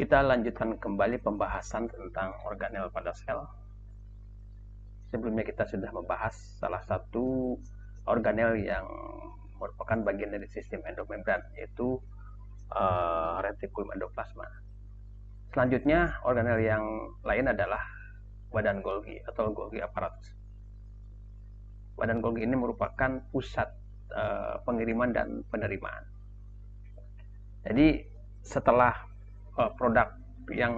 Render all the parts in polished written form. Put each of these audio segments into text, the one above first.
Kita lanjutkan kembali pembahasan tentang organel pada sel. Sebelumnya kita sudah membahas salah satu organel yang merupakan bagian dari sistem endomembran, yaitu retikulum endoplasma. Selanjutnya, organel yang lain adalah badan Golgi atau Golgi apparatus. Badan Golgi ini merupakan pusat pengiriman dan penerimaan. Jadi setelah produk yang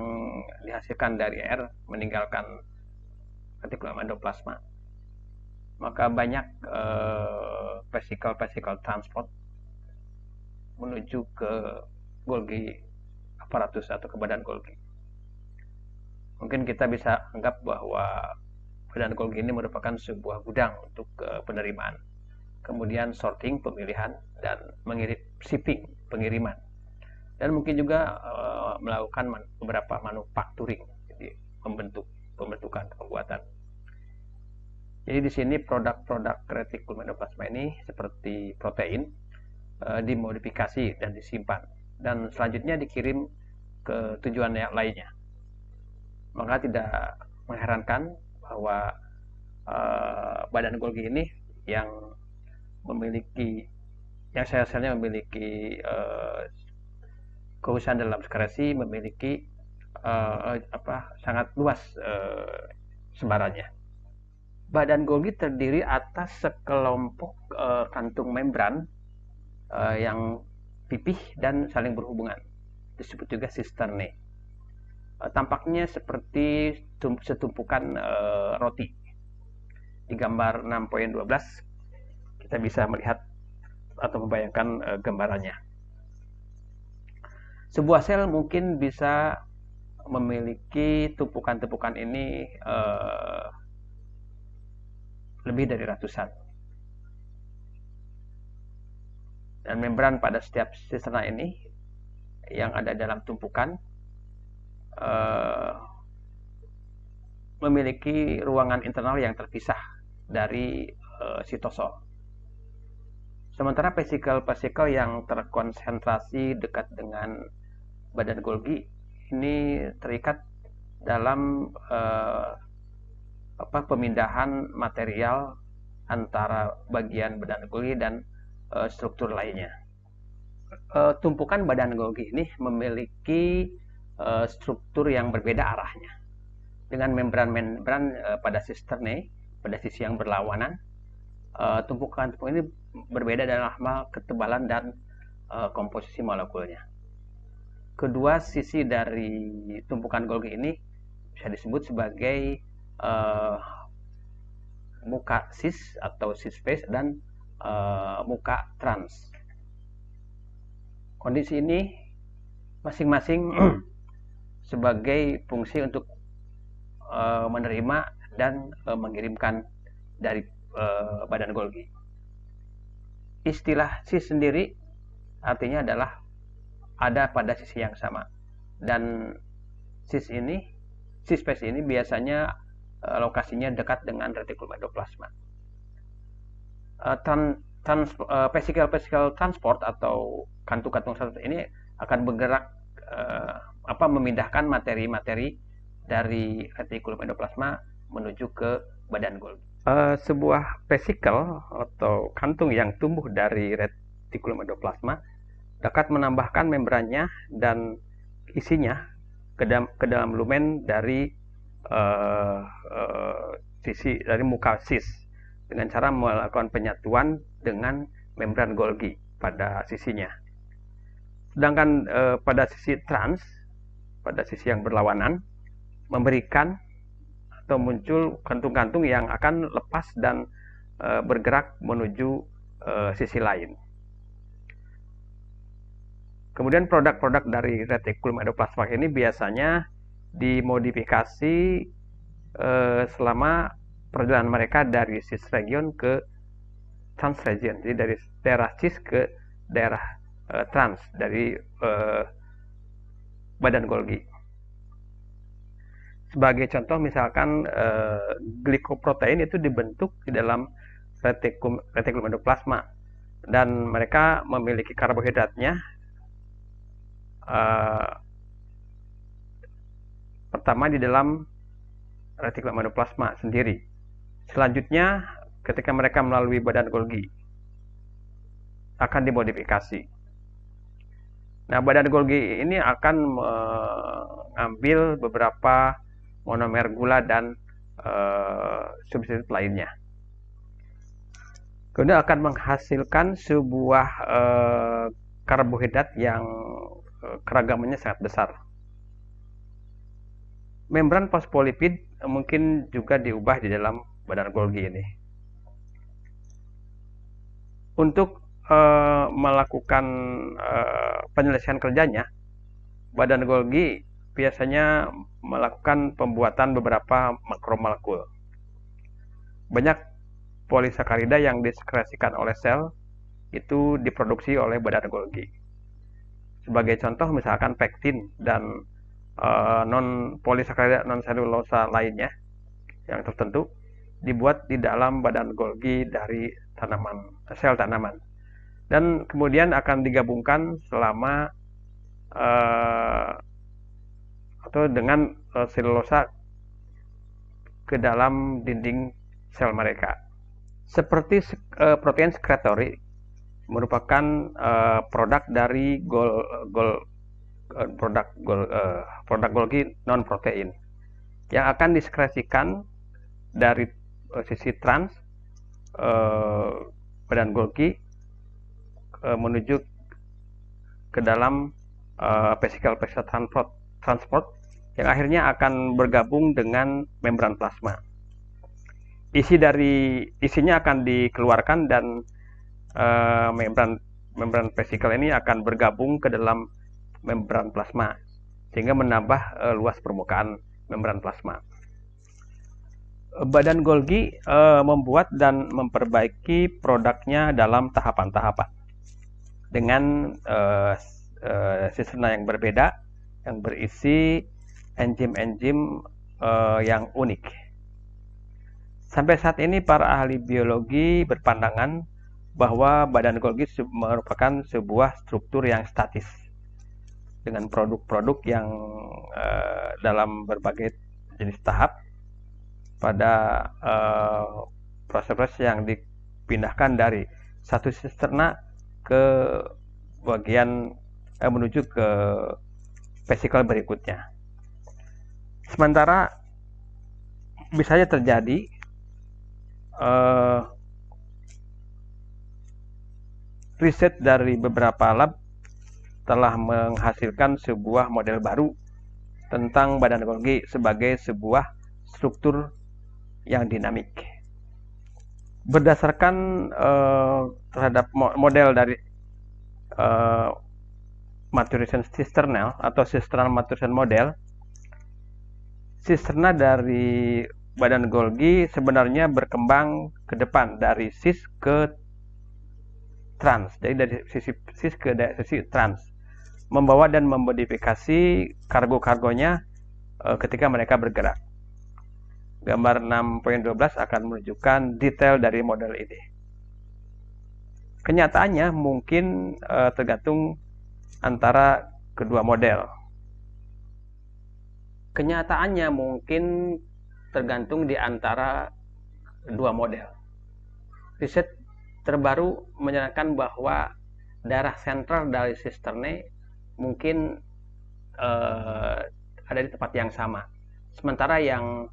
dihasilkan dari air meninggalkan retikulum endoplasma, maka banyak vesikel transport menuju ke Golgi apparatus atau ke badan Golgi. Mungkin kita bisa anggap bahwa badan Golgi ini merupakan sebuah gudang untuk penerimaan, kemudian sorting, pemilihan, dan shipping, pengiriman, dan mungkin juga melakukan beberapa manufacturing, jadi pembentukan, pembuatan. Jadi di sini produk-produk retikulum endoplasma ini seperti protein dimodifikasi dan disimpan, dan selanjutnya dikirim ke tujuan yang lainnya. Maka tidak mengherankan bahwa badan Golgi ini yang sel-selnya memiliki keusahan dalam sekresi, memiliki sangat luas sebarannya. Badan Golgi terdiri atas sekelompok kantung membran yang pipih dan saling berhubungan, disebut juga sisterne. Tampaknya seperti setumpukan roti. Di gambar 6.12 kita bisa melihat atau membayangkan gambarannya. Sebuah sel mungkin bisa memiliki tumpukan-tumpukan ini lebih dari ratusan. Dan membran pada setiap sistema ini yang ada dalam tumpukan memiliki ruangan internal yang terpisah dari sitosol. Sementara vesikel-vesikel yang terkonsentrasi dekat dengan badan Golgi ini terikat dalam pemindahan material antara bagian badan Golgi dan struktur lainnya. Tumpukan badan Golgi ini memiliki struktur yang berbeda arahnya, dengan membran-membran pada sisterne pada sisi yang berlawanan. Tumpukan ini berbeda dalam hal ketebalan dan komposisi molekulnya. Kedua sisi dari tumpukan Golgi ini bisa disebut sebagai muka cis atau cis phase dan muka trans. Kondisi ini masing-masing sebagai fungsi untuk menerima dan mengirimkan dari badan Golgi. Istilah cis sendiri artinya adalah ada pada sisi yang sama, dan cis phase ini biasanya lokasinya dekat dengan retikulum endoplasma. Vesikel transport atau kantung-kantung ini akan bergerak memindahkan materi-materi dari retikulum endoplasma menuju ke badan Golgi. Sebuah vesikel atau kantung yang tumbuh dari retikulum endoplasma dapat menambahkan membrannya dan isinya ke dalam lumen dari sisi dari muka cis dengan cara melakukan penyatuan dengan membran Golgi pada sisinya. Sedangkan pada sisi trans, pada sisi yang berlawanan, memberikan atau muncul kantung-kantung yang akan lepas dan bergerak menuju sisi lain. Kemudian produk-produk dari retikulum endoplasma ini biasanya dimodifikasi selama perjalanan mereka dari cis region ke trans region, jadi dari daerah cis ke daerah trans dari badan Golgi. Sebagai contoh, misalkan glikoprotein itu dibentuk di dalam retikulum endoplasma, dan mereka memiliki karbohidratnya pertama di dalam retikulum endoplasma sendiri. Selanjutnya ketika mereka melalui badan Golgi akan dimodifikasi. Nah, badan Golgi ini akan mengambil beberapa monomer gula dan substitut lainnya. Kemudian akan menghasilkan sebuah karbohidrat yang keragamannya sangat besar. Membran fosfolipid mungkin juga diubah di dalam badan Golgi ini. Untuk melakukan penyelesaian kerjanya, badan Golgi biasanya melakukan pembuatan beberapa makromolekul. Banyak polisakarida yang disekresikan oleh sel itu diproduksi oleh badan Golgi. Sebagai contoh misalkan pektin dan non polisakarida non selulosa lainnya yang tertentu dibuat di dalam badan Golgi dari sel tanaman, dan kemudian akan digabungkan selama atau dengan selulosa ke dalam dinding sel mereka. Seperti protein sekretori merupakan produk dari produk Golgi non protein yang akan diskresikan dari sisi trans badan Golgi menuju ke dalam vesikel transport yang akhirnya akan bergabung dengan membran plasma. Isinya akan dikeluarkan dan membran vesikel ini akan bergabung ke dalam membran plasma sehingga menambah luas permukaan membran plasma. Badan Golgi membuat dan memperbaiki produknya dalam tahapan-tahapan dengan sisterna yang berbeda yang berisi enzim-enzim yang unik. Sampai saat ini para ahli biologi berpandangan bahwa badan Golgi merupakan sebuah struktur yang statis dengan produk-produk yang dalam berbagai jenis tahap pada proses-proses yang dipindahkan dari satu sisterna ke bagian menuju ke vesikel berikutnya. Sementara bisa saja terjadi riset dari beberapa lab telah menghasilkan sebuah model baru tentang badan Golgi sebagai sebuah struktur yang dinamik. Berdasarkan terhadap model dari maturation cisternal atau cisternal maturation model, cisterna dari badan Golgi sebenarnya berkembang ke depan dari cis ke trans, jadi dari sisi cis ke sisi trans, membawa dan memodifikasi kargo-kargonya ketika mereka bergerak. Gambar 6.12 akan menunjukkan detail dari model ini. Kenyataannya mungkin tergantung antara kedua model. Kenyataannya mungkin tergantung di antara dua model. Riset terbaru menyarankan bahwa daerah sentral dari sisterne mungkin ada di tempat yang sama, sementara yang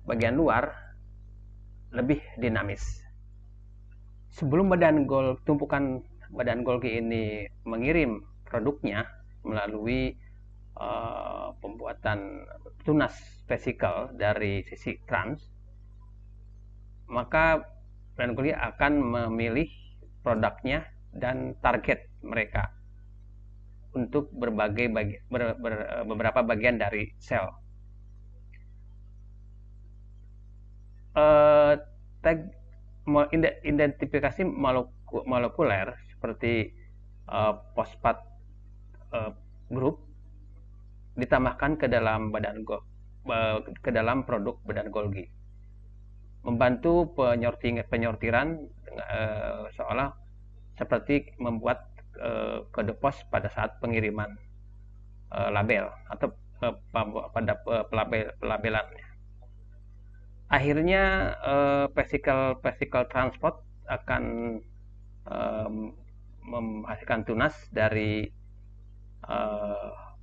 bagian luar lebih dinamis. Sebelum tumpukan badan Golgi ini mengirim produknya melalui pembuatan tunas vesikel dari sisi trans, maka badan Golgi akan memilih produknya dan target mereka untuk beberapa bagian dari sel. Identifikasi molekuler seperti fosfat grup ditambahkan ke dalam produk badan Golgi, membantu penyortiran seolah seperti membuat kode pos pada saat pengiriman label atau pada pelabelannya. Akhirnya vesicle transport akan menghasilkan tunas dari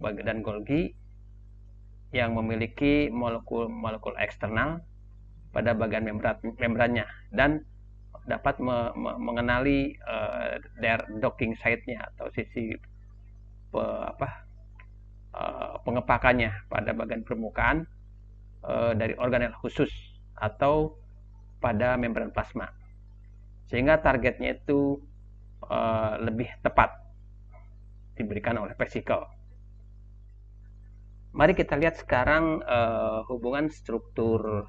badan Golgi yang memiliki molekul eksternal pada bagian membrannya dan dapat mengenali docking site-nya atau sisi pengepakannya pada bagian permukaan dari organel khusus atau pada membran plasma, sehingga targetnya itu lebih tepat diberikan oleh vesicle. Mari kita lihat sekarang hubungan struktur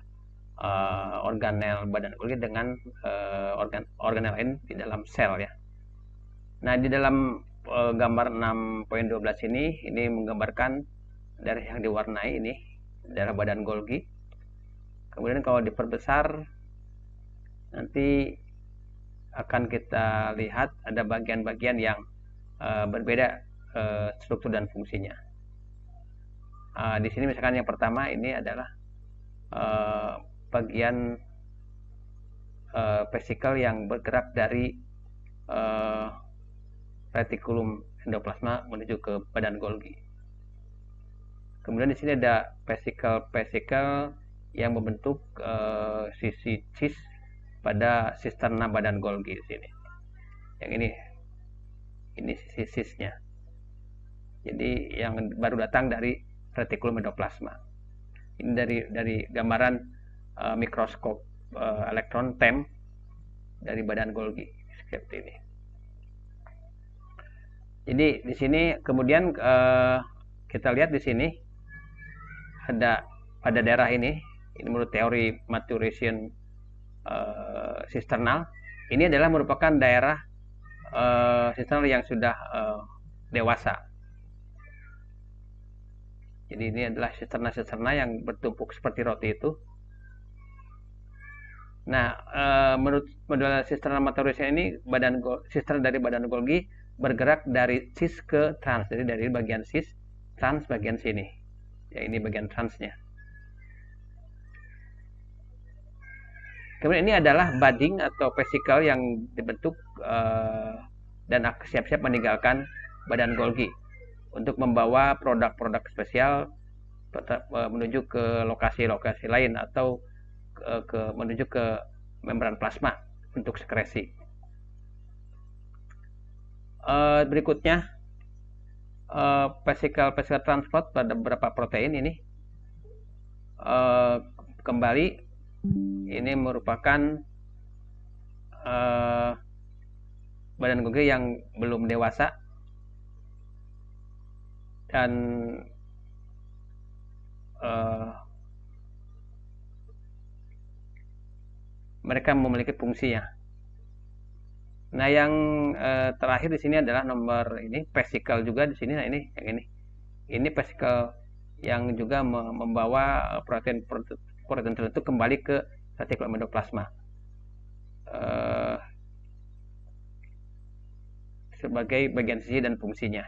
organel badan Golgi dengan organel lain di dalam sel ya. Nah, di dalam gambar 6.12 ini menggambarkan dari yang diwarnai ini daerah badan Golgi. Kemudian kalau diperbesar nanti akan kita lihat ada bagian-bagian yang berbeda struktur dan fungsinya. Di sini misalkan yang pertama ini adalah bagian vesicle yang bergerak dari retikulum endoplasma menuju ke badan Golgi. Kemudian di sini ada vesicle yang membentuk sisi cis pada sisterna badan Golgi di sini. Yang ini sisi cisnya. Jadi yang baru datang dari retikulum endoplasma. Ini dari gambaran mikroskop elektron TEM dari badan Golgi seperti ini. Jadi di sini kemudian kita lihat di sini ada pada daerah ini menurut teori maturation sisternal, ini adalah merupakan daerah sisternal yang sudah dewasa. Jadi ini adalah sisterna yang bertumpuk seperti roti itu. Nah, menurut model sisternal maturation ini sisterna dari badan Golgi bergerak dari cis ke trans, jadi dari bagian cis trans bagian sini. Ya, ini bagian transnya. Kemudian ini adalah budding atau vesicle yang dibentuk dan siap-siap meninggalkan badan Golgi untuk membawa produk-produk spesial menuju ke lokasi-lokasi lain atau menuju ke membran plasma untuk sekresi. Berikutnya vesicle transport pada beberapa protein ini kembali ini merupakan badan Golgi yang belum dewasa dan mereka memiliki fungsinya. Nah, yang terakhir di sini adalah nomor ini vesicle juga di sini. Nah, ini vesicle yang juga membawa protein tertentu kembali ke retikulum endoplasma sebagai bagian sisi dan fungsinya.